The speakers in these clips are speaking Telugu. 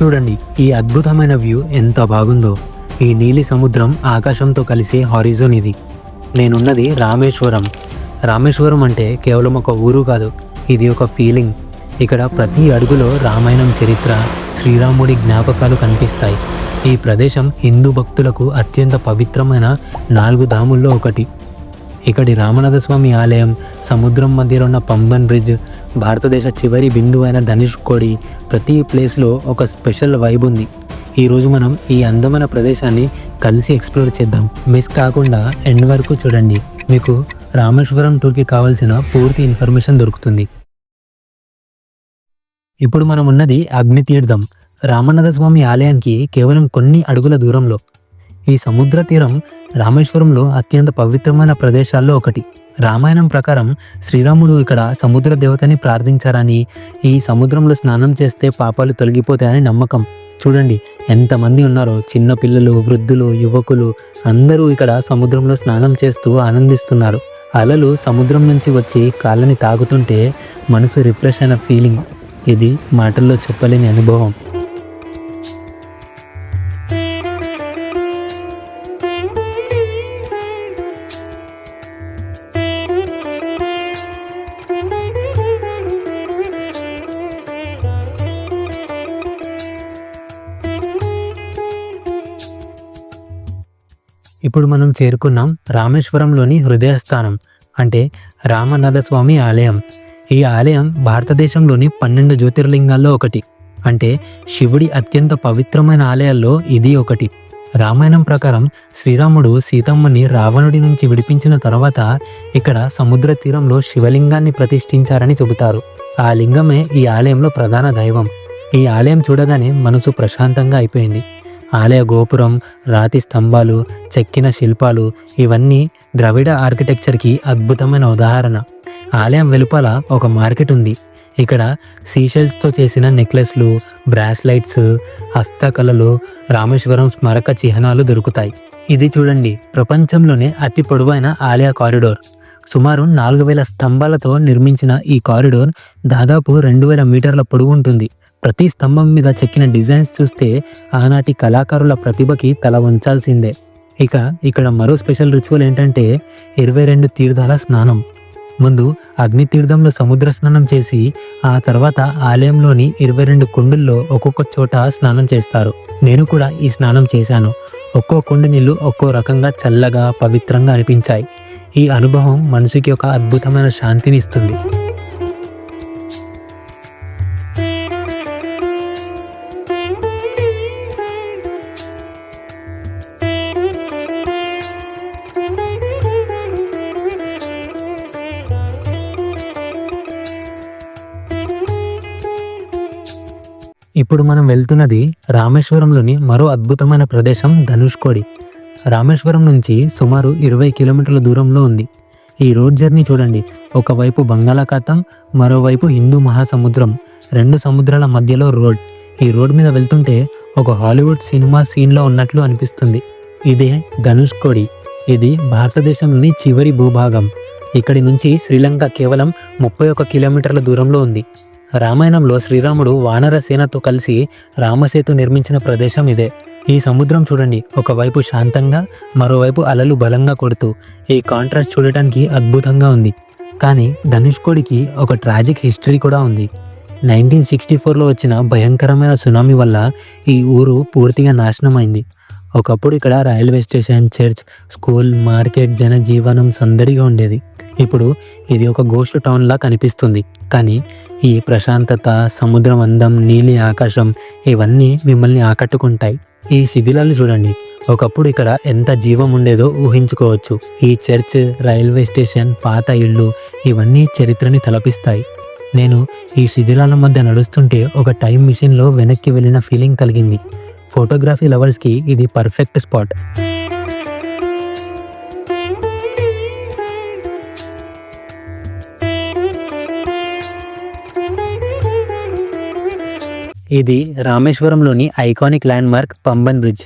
చూడండి, ఈ అద్భుతమైన వ్యూ ఎంత బాగుందో. ఈ నీలి సముద్రం ఆకాశంతో కలిసే హారిజోన్ ఇది. నేనున్నది రామేశ్వరం. రామేశ్వరం అంటే కేవలం ఒక ఊరు కాదు, ఇది ఒక ఫీలింగ్. ఇక్కడ ప్రతి అడుగులో రామాయణం చరిత్ర, శ్రీరాముడి జ్ఞాపకాలు కనిపిస్తాయి. ఈ ప్రదేశం హిందూ భక్తులకు అత్యంత పవిత్రమైన 4 ధాముల్లో ఒకటి. ఇక్కడి రామనాథస్వామి ఆలయం, సముద్రం మధ్యలో ఉన్న పంబన్ బ్రిడ్జ్, భారతదేశ చివరి బిందువు అయిన ధనుష్కోడి, ప్రతి ప్లేస్లో ఒక స్పెషల్ వైబ్ ఉంది. ఈరోజు మనం ఈ అందమైన ప్రదేశాన్ని కలిసి ఎక్స్ప్లోర్ చేద్దాం. మిస్ కాకుండా ఎండ్ వరకు చూడండి, మీకు రామేశ్వరం టూర్కి కావాల్సిన పూర్తి ఇన్ఫర్మేషన్ దొరుకుతుంది. ఇప్పుడు మనం ఉన్నది అగ్నితీర్థం, రామనాథస్వామి ఆలయానికి కేవలం కొన్ని అడుగుల దూరంలో. ఈ సముద్ర తీరం రామేశ్వరంలో అత్యంత పవిత్రమైన ప్రదేశాల్లో ఒకటి. రామాయణం ప్రకారం శ్రీరాముడు ఇక్కడ సముద్ర దేవతని ప్రార్థించారని, ఈ సముద్రంలో స్నానం చేస్తే పాపాలు తొలగిపోతాయని నమ్మకం. చూడండి ఎంతమంది ఉన్నారో, చిన్న పిల్లలు, వృద్ధులు, యువకులు అందరూ ఇక్కడ సముద్రంలో స్నానం చేస్తూ ఆనందిస్తున్నారు. అలలు సముద్రం నుంచి వచ్చి కాళ్ళని తాకుతుంటే మనసు రిఫ్రెష్ అయిన ఫీలింగ్. ఇది మాటల్లో చెప్పలేని అనుభవం. ఇప్పుడు మనం చేరుకున్నాం రామేశ్వరంలోని హృదయస్థానం, అంటే రామనాథస్వామి ఆలయం. ఈ ఆలయం భారతదేశంలోని 12 జ్యోతిర్లింగాల్లో ఒకటి, అంటే శివుడి అత్యంత పవిత్రమైన ఆలయాల్లో ఇది ఒకటి. రామాయణం ప్రకారం శ్రీరాముడు సీతమ్మని రావణుడి నుంచి విడిపించిన తర్వాత ఇక్కడ సముద్ర తీరంలో శివలింగాన్ని ప్రతిష్ఠించారని చెబుతారు. ఆ లింగమే ఈ ఆలయంలో ప్రధాన దైవం. ఈ ఆలయం చూడగానే మనసు ప్రశాంతంగా అయిపోయింది. ఆలయ గోపురం, రాతి స్తంభాలు, చెక్కిన శిల్పాలు ఇవన్నీ ద్రవిడ ఆర్కిటెక్చర్కి అద్భుతమైన ఉదాహరణ. ఆలయం వెలుపల ఒక మార్కెట్ ఉంది. ఇక్కడ సీషెల్స్తో చేసిన నెక్లెస్లు, బ్రాస్లైట్స్, హస్తకళలు, రామేశ్వరం స్మారక చిహ్నాలు దొరుకుతాయి. ఇది చూడండి, ప్రపంచంలోనే అతి పొడవైన ఆలయ కారిడోర్. సుమారు 4000 స్తంభాలతో నిర్మించిన ఈ కారిడోర్ దాదాపు 2000 మీటర్ల పొడవు ఉంటుంది. ప్రతి స్తంభం మీద చెక్కిన డిజైన్స్ చూస్తే ఆనాటి కళాకారుల ప్రతిభకి తల వంచాల్సిందే. ఇక్కడ మరో స్పెషల్ రిచువల్ ఏంటంటే 22 తీర్థాల స్నానం. ముందు అగ్ని తీర్థంలో సముద్ర స్నానం చేసి ఆ తర్వాత ఆలయంలోని 22 కుండుల్లో ఒక్కొక్క చోట స్నానం చేస్తారు. నేను కూడా ఈ స్నానం చేశాను. ఒక్కో కుండి నీళ్ళు ఒక్కో రకంగా చల్లగా, పవిత్రంగా అనిపించాయి. ఈ అనుభవం మనసుకి ఒక అద్భుతమైన శాంతిని ఇస్తుంది. ఇప్పుడు మనం వెళ్తున్నది రామేశ్వరంలోని మరో అద్భుతమైన ప్రదేశం ధనుష్కోడి. రామేశ్వరం నుంచి సుమారు 20 కిలోమీటర్ల దూరంలో ఉంది. ఈ రోడ్ జర్నీ చూడండి, ఒకవైపు బంగాళాఖాతం, మరోవైపు హిందూ మహాసముద్రం, 2 సముద్రాల మధ్యలో రోడ్. ఈ రోడ్ మీద వెళ్తుంటే ఒక హాలీవుడ్ సినిమా సీన్లో ఉన్నట్లు అనిపిస్తుంది. ఇదే ధనుష్కోడి. ఇది భారతదేశంలోని చివరి భూభాగం. ఇక్కడి నుంచి శ్రీలంక కేవలం 31 కిలోమీటర్ల దూరంలో ఉంది. రామాయణంలో శ్రీరాముడు వానర సేనతో కలిసి రామసేతు నిర్మించిన ప్రదేశం ఇదే. ఈ సముద్రం చూడండి, ఒకవైపు శాంతంగా, మరోవైపు అలలు బలంగా కొడుతూ, ఈ కాంట్రాస్ట్ చూడటానికి అద్భుతంగా ఉంది. కానీ ధనుష్కోడికి ఒక ట్రాజిక్ హిస్టరీ కూడా ఉంది. 1964లో వచ్చిన భయంకరమైన సునామీ వల్ల ఈ ఊరు పూర్తిగా నాశనమైంది. ఒకప్పుడు ఇక్కడ railway station, church, school, market, జనజీవనం సందడిగా ఉండేది. ఇప్పుడు ఇది ఒక గోస్ట్ టౌన్లా కనిపిస్తుంది. కానీ ఈ ప్రశాంతత, సముద్రం అందం, నీలి ఆకాశం ఇవన్నీ మిమ్మల్ని ఆకట్టుకుంటాయి. ఈ శిథిలాలు చూడండి, ఒకప్పుడు ఇక్కడ ఎంత జీవం ఉండేదో ఊహించుకోవచ్చు. ఈ చర్చ్, రైల్వే స్టేషన్, పాత ఇళ్ళు ఇవన్నీ చరిత్రని తలపిస్తాయి. నేను ఈ శిథిలాల మధ్య నడుస్తుంటే ఒక టైం మిషన్లో వెనక్కి వెళ్ళిన ఫీలింగ్ కలిగింది. ఫోటోగ్రఫీ లవర్స్కి ఇది పర్ఫెక్ట్ స్పాట్. ఇది రామేశ్వరంలోని ఐకానిక్ ల్యాండ్మార్క్ పంబన్ బ్రిడ్జ్.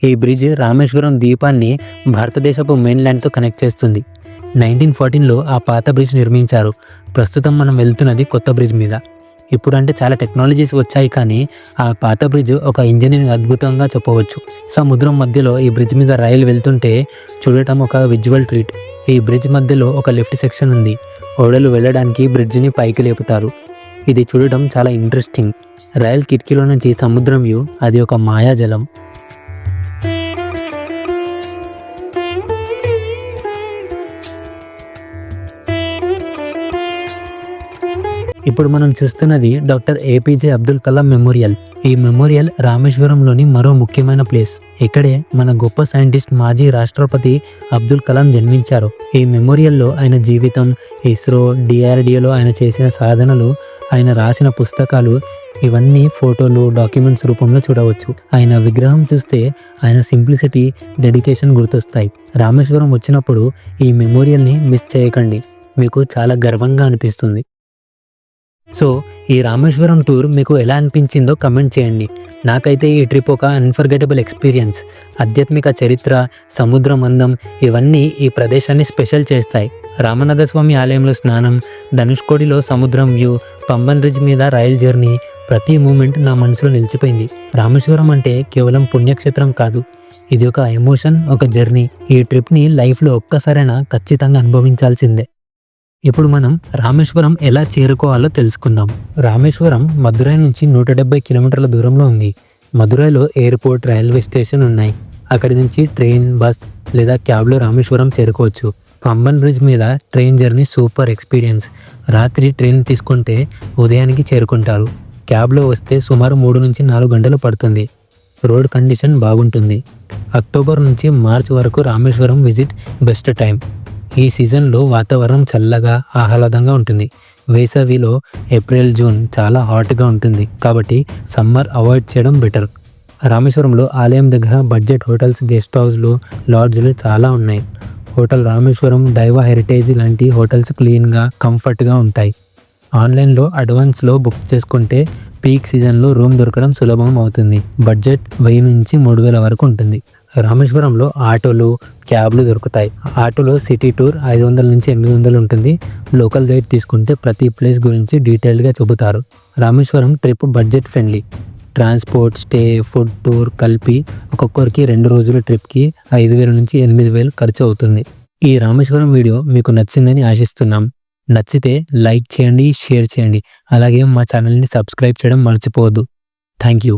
ఈ బ్రిడ్జ్ రామేశ్వరం ద్వీపాన్ని భారతదేశపు మెయిన్ల్యాండ్తో కనెక్ట్ చేస్తుంది. 1914లో ఆ పాత బ్రిడ్జ్ నిర్మించారు. ప్రస్తుతం మనం వెళ్తున్నది కొత్త బ్రిడ్జ్ మీద. ఇప్పుడు అంటే చాలా టెక్నాలజీస్ వచ్చాయి, కానీ ఆ పాత బ్రిడ్జ్ ఒక ఇంజనీరింగ్ అద్భుతంగా చెప్పవచ్చు. సముద్రం మధ్యలో ఈ బ్రిడ్జ్ మీద రైలు వెళ్తుంటే చూడటం ఒక విజువల్ ట్రీట్. ఈ బ్రిడ్జ్ మధ్యలో ఒక లిఫ్ట్ సెక్షన్ ఉంది. ఓడలు వెళ్ళడానికి బ్రిడ్జిని పైకి లేపుతారు. ఇది చూడటం చాలా ఇంట్రెస్టింగ్. రైల్ కిటికీలో నుంచి సముద్రం వ్యూ, అది ఒక మాయాజలం. ఇప్పుడు మనం చూస్తున్నది doctor APJ Abdul Kalam memorial. ఈ మెమోరియల్ రామేశ్వరంలోని మరో ముఖ్యమైన ప్లేస్. ఇక్కడే మన గొప్ప సైంటిస్ట్ మాజీ రాష్ట్రపతి అబ్దుల్ కలాం జన్మించారు. ఈ మెమోరియల్లో ఆయన జీవితం, ఇస్రో, డిఆర్డిఓలో ఆయన చేసిన సాధనలు, ఆయన రాసిన పుస్తకాలు, ఇవన్నీ ఫోటోలు, డాక్యుమెంట్స్ రూపంలో చూడవచ్చు. ఆయన విగ్రహం చూస్తే ఆయన సింప్లిసిటీ, డెడికేషన్ గుర్తొస్తాయి. రామేశ్వరం వచ్చినప్పుడు ఈ మెమోరియల్ని మిస్ చేయకండి, మీకు చాలా గర్వంగా అనిపిస్తుంది. సో ఈ రామేశ్వరం టూర్ మీకు ఎలా అనిపించిందో కమెంట్ చేయండి. నాకైతే ఈ ట్రిప్ ఒక అన్ఫర్గెటబుల్ ఎక్స్పీరియన్స్. ఆధ్యాత్మిక చరిత్ర, సముద్రం అందం, ఇవన్నీ ఈ ప్రదేశాన్ని స్పెషల్ చేస్తాయి. రామనాథస్వామి ఆలయంలో స్నానం, ధనుష్కోడిలో సముద్రం వ్యూ, పంబన్ బ్రిడ్జ్ మీద రైల్ జర్నీ, ప్రతి మూమెంట్ నా మనసులో నిలిచిపోయింది. రామేశ్వరం అంటే కేవలం పుణ్యక్షేత్రం కాదు, ఇది ఒక ఎమోషన్, ఒక జర్నీ. ఈ ట్రిప్ని లైఫ్లో ఒక్కసారైనా ఖచ్చితంగా అనుభవించాల్సిందే. ఇప్పుడు మనం రామేశ్వరం ఎలా చేరుకోవాలో తెలుసుకుందాం. రామేశ్వరం మదురై నుంచి 170 కిలోమీటర్ల దూరంలో ఉంది. మదురైలో ఎయిర్పోర్ట్, రైల్వే స్టేషన్ ఉన్నాయి. అక్కడి నుంచి ట్రైన్, బస్ లేదా క్యాబ్లో రామేశ్వరం చేరుకోవచ్చు. పంబన్ బ్రిడ్జ్ మీద ట్రైన్ జర్నీ సూపర్ ఎక్స్పీరియన్స్. రాత్రి ట్రైన్ తీసుకుంటే ఉదయానికి చేరుకుంటారు. క్యాబ్లో వస్తే సుమారు 3 నుంచి 4 గంటలు పడుతుంది. రోడ్ కండిషన్ బాగుంటుంది. అక్టోబర్ నుంచి మార్చ్ వరకు రామేశ్వరం విజిట్ బెస్ట్ టైం. ఈ సీజన్లో వాతావరణం చల్లగా, ఆహ్లాదంగా ఉంటుంది. వేసవిలో ఏప్రిల్, జూన్ చాలా హాట్గా ఉంటుంది, కాబట్టి సమ్మర్ అవాయిడ్ చేయడం బెటర్. రామేశ్వరంలో ఆలయం దగ్గర బడ్జెట్ హోటల్స్, గెస్ట్ హౌస్లు, లాడ్జ్లు చాలా ఉన్నాయి. హోటల్ రామేశ్వరం, దైవ హెరిటేజ్ లాంటి హోటల్స్ క్లీన్గా, కంఫర్ట్గా ఉంటాయి. ఆన్లైన్లో అడ్వాన్స్లో బుక్ చేసుకుంటే పీక్ సీజన్లో రూమ్ దొరకడం సులభం అవుతుంది. బడ్జెట్ 1000 నుంచి 3000 వరకు ఉంటుంది. రామేశ్వరంలో ఆటోలు, క్యాబ్లు దొరుకుతాయి. ఆటోలో సిటీ టూర్ 500 నుంచి 800 ఉంటుంది. లోకల్ గైడ్ తీసుకుంటే ప్రతి ప్లేస్ గురించి డీటెయిల్గా చెబుతారు. Rameswaram trip budget friendly. Transport, stay, food, tour కలిపి ఒక్కొక్కరికి 2 రోజుల ట్రిప్కి 5000 నుంచి 8000 ఖర్చు అవుతుంది. ఈ రామేశ్వరం వీడియో మీకు నచ్చిందని ఆశిస్తున్నాం. నచ్చితే లైక్ చేయండి, షేర్ చేయండి. అలాగే మా ఛానల్ని సబ్స్క్రైబ్ చేయడం మర్చిపోవద్దు. Thank you.